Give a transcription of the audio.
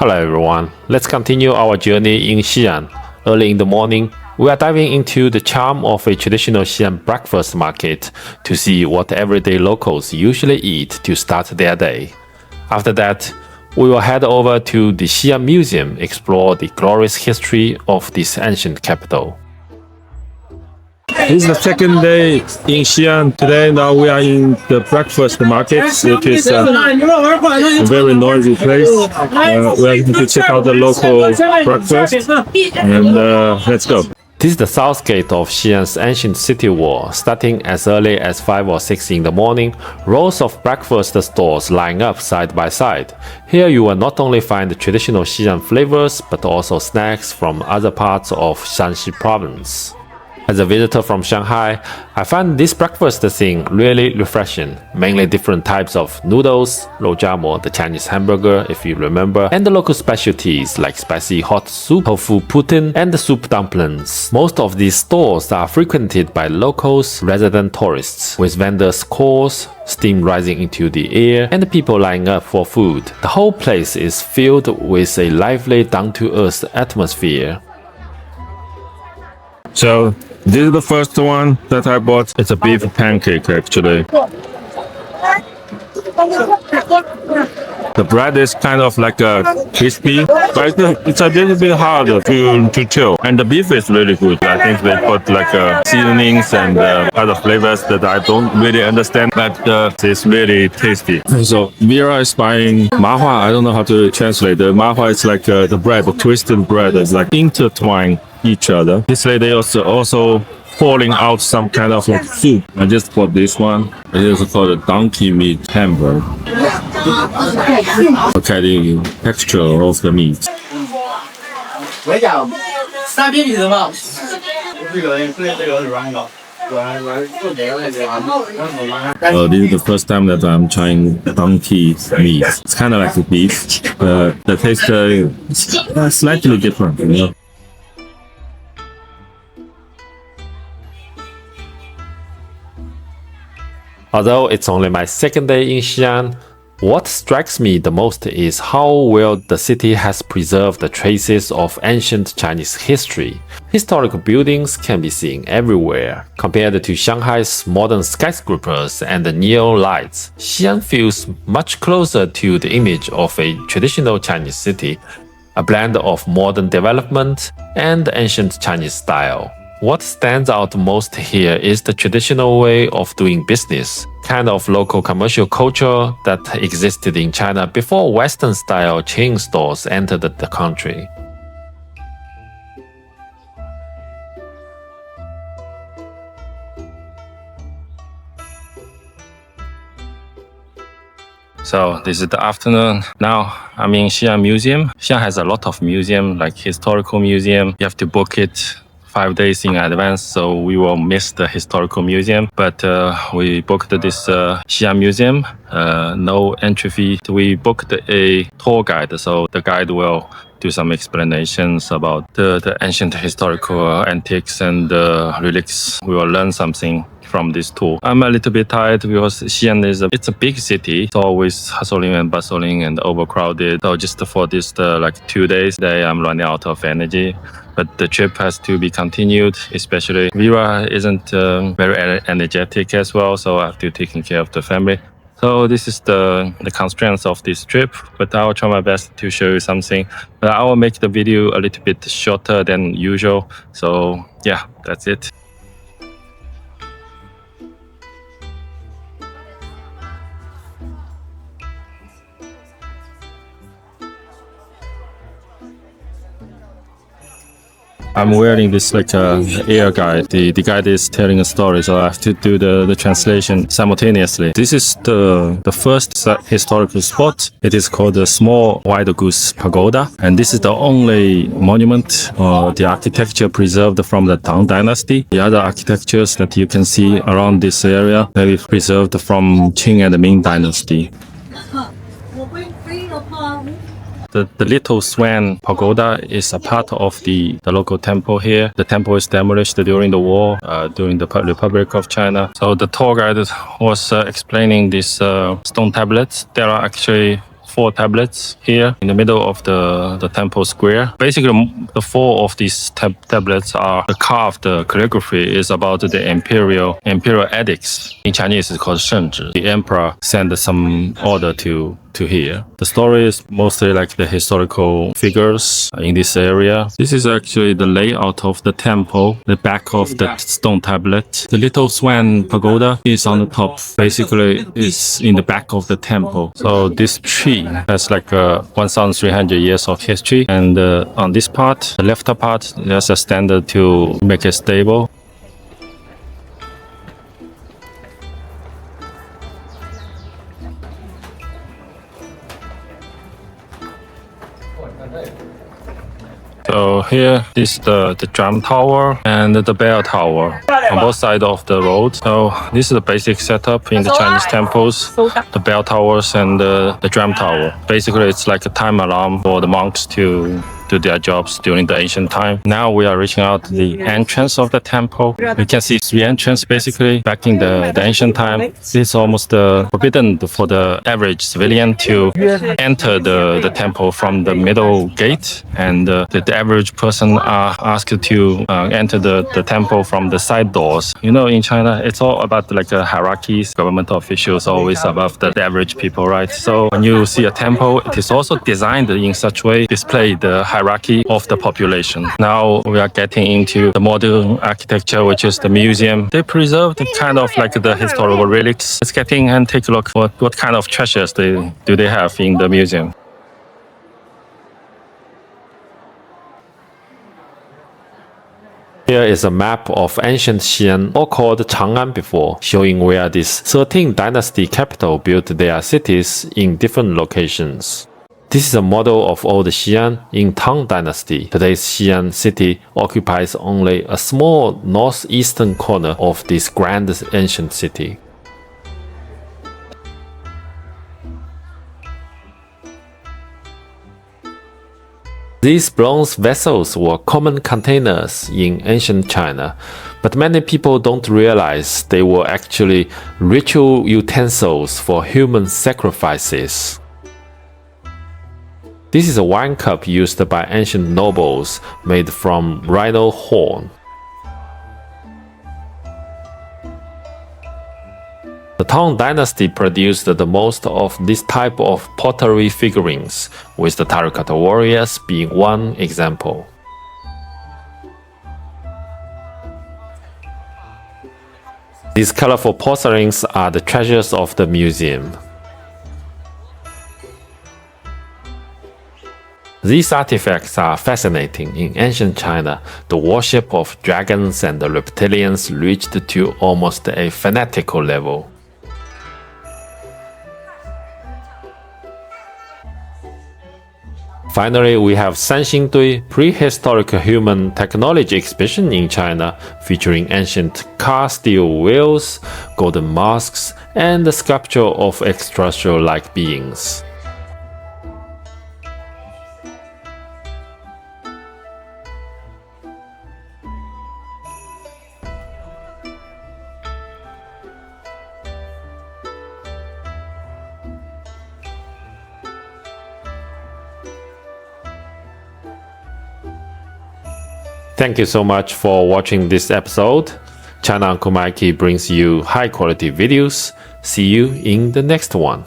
Hello everyone, let's continue our journey in Xi'an. Early in the morning, we are diving into the charm of a traditional Xi'an breakfast market to see what everyday locals usually eat to start their day. After that, we will head over to the Xi'an Museum, explore the glorious history of this ancient capital. This is the second day in Xi'an. Today, now we are in the breakfast market. It is a very noisy place. We are going to check out the local breakfast and let's go. This is the south gate of Xi'an's ancient city wall. Starting as early as 5 or 6 in the morning, rows of breakfast stores line up side by side. Here you will not only find the traditional Xi'an flavors, but also snacks from other parts of Shaanxi province. As a visitor from Shanghai, I find this breakfast scene really refreshing. Mainly different types of noodles, rojamo, the Chinese hamburger if you remember, and the local specialties like spicy hot soup, tofu pudding, and the soup dumplings. Most of these stores are frequented by locals, resident tourists, with vendors' calls, steam rising into the air, and people lining up for food. The whole place is filled with a lively, down-to-earth atmosphere. So this is the first one that I bought. It's a beef pancake actually. The bread is kind of like crispy, but it's a little bit hard to chew. And the beef is really good. I think they put like seasonings and other flavors that I don't really understand, but it's really tasty. So Vera is buying mahua. I don't know how to translate. The mahua is like the bread, the twisted bread is like intertwined each other. This lady also pouring out some kind of like soup. I just bought this one. It is called a donkey meat hamburger. Look at the texture of the meat. This is the first time that I'm trying donkey meat. It's kind of like the beef. The taste is slightly different, you know. Although it's only my second day in Xi'an, what strikes me the most is how well the city has preserved the traces of ancient Chinese history. Historical buildings can be seen everywhere. Compared to Shanghai's modern skyscrapers and the neon lights, Xi'an feels much closer to the image of a traditional Chinese city, a blend of modern development and ancient Chinese style. What stands out most here is the traditional way of doing business, kind of local commercial culture that existed in China before Western-style chain stores entered the country. So this is the afternoon. Now I'm in Xi'an Museum. Xi'an has a lot of museums, like historical museum. You have to book it 5 days in advance, so we will miss the historical museum. But we booked this Xi'an Museum, no entry fee. We booked a tour guide, so the guide will do some explanations about the ancient historical antiques and relics. We will learn something from this tour. I'm a little bit tired because Xi'an it's a big city. It's always hustling and bustling and overcrowded. So just for this like 2 days, I'm running out of energy. But the trip has to be continued, especially Vera isn't very energetic as well, so I have to take care of the family. So this is the constraints of this trip, but I will try my best to show you something. But I will make the video a little bit shorter than usual. So yeah, that's it. I'm wearing this like ear guide. The guide is telling a story, so I have to do the translation simultaneously. This is the first historical spot. It is called the Small White Goose Pagoda, and this is the only monument the architecture preserved from the Tang Dynasty. The other architectures that you can see around this area may be preserved from Qing and the Ming Dynasty. The Little Swan Pagoda is a part of the local temple here. The temple is demolished during the war, during the Republic of China. So the tour guide was explaining these stone tablets. There are actually 4 tablets here in the middle of the temple square. Basically, the 4 of these tablets are the carved calligraphy is about the imperial edicts. In Chinese, it's called 圣旨. The emperor sent some order to here. The story is mostly like the historical figures in this area. This is actually the layout of the temple, the back of the stone tablet. The little swan pagoda is on the top. Basically, it's in the back of the temple. So this tree has like 1,300 years of history. And on this part, the left part, there's a standard to make it stable. So here is the drum tower and the bell tower on both sides of the road. So this is the basic setup in the Chinese temples, the bell towers and the drum tower. Basically, it's like a time alarm for the monks to do their jobs during the ancient time. Now we are reaching out the entrance of the temple. You can see 3 entrances basically. Back in the ancient time, it's almost forbidden for the average civilian to enter the temple from the middle gate, and the average person are asked to enter the temple from the side doors. You know, in China, it's all about like hierarchies. Governmental officials always above the average people, right? So when you see a temple, it is also designed in such way, display the hierarchy of the population. Now we are getting into the modern architecture, which is the museum. They preserve the kind of like the historical relics. Let's get in and take a look what kind of treasures do they have in the museum. Here is a map of ancient Xi'an, or called Chang'an before, showing where this 13th dynasty capital built their cities in different locations. This is a model of old Xi'an in Tang Dynasty. Today's Xi'an city occupies only a small northeastern corner of this grand ancient city. These bronze vessels were common containers in ancient China, but many people don't realize they were actually ritual utensils for human sacrifices. This is a wine cup used by ancient nobles, made from rhino horn. The Tang Dynasty produced the most of this type of pottery figurines, with the terracotta warriors being one example. These colorful porcelains are the treasures of the museum. These artifacts are fascinating. In ancient China, the worship of dragons and the reptilians reached to almost a fanatical level. Finally, we have Sanxingdui, prehistoric human technology exhibition in China, featuring ancient car steel wheels, golden masks, and the sculpture of extraterrestrial-like beings. Thank you so much for watching this episode. China Uncle Mikey brings you high quality videos. See you in the next one.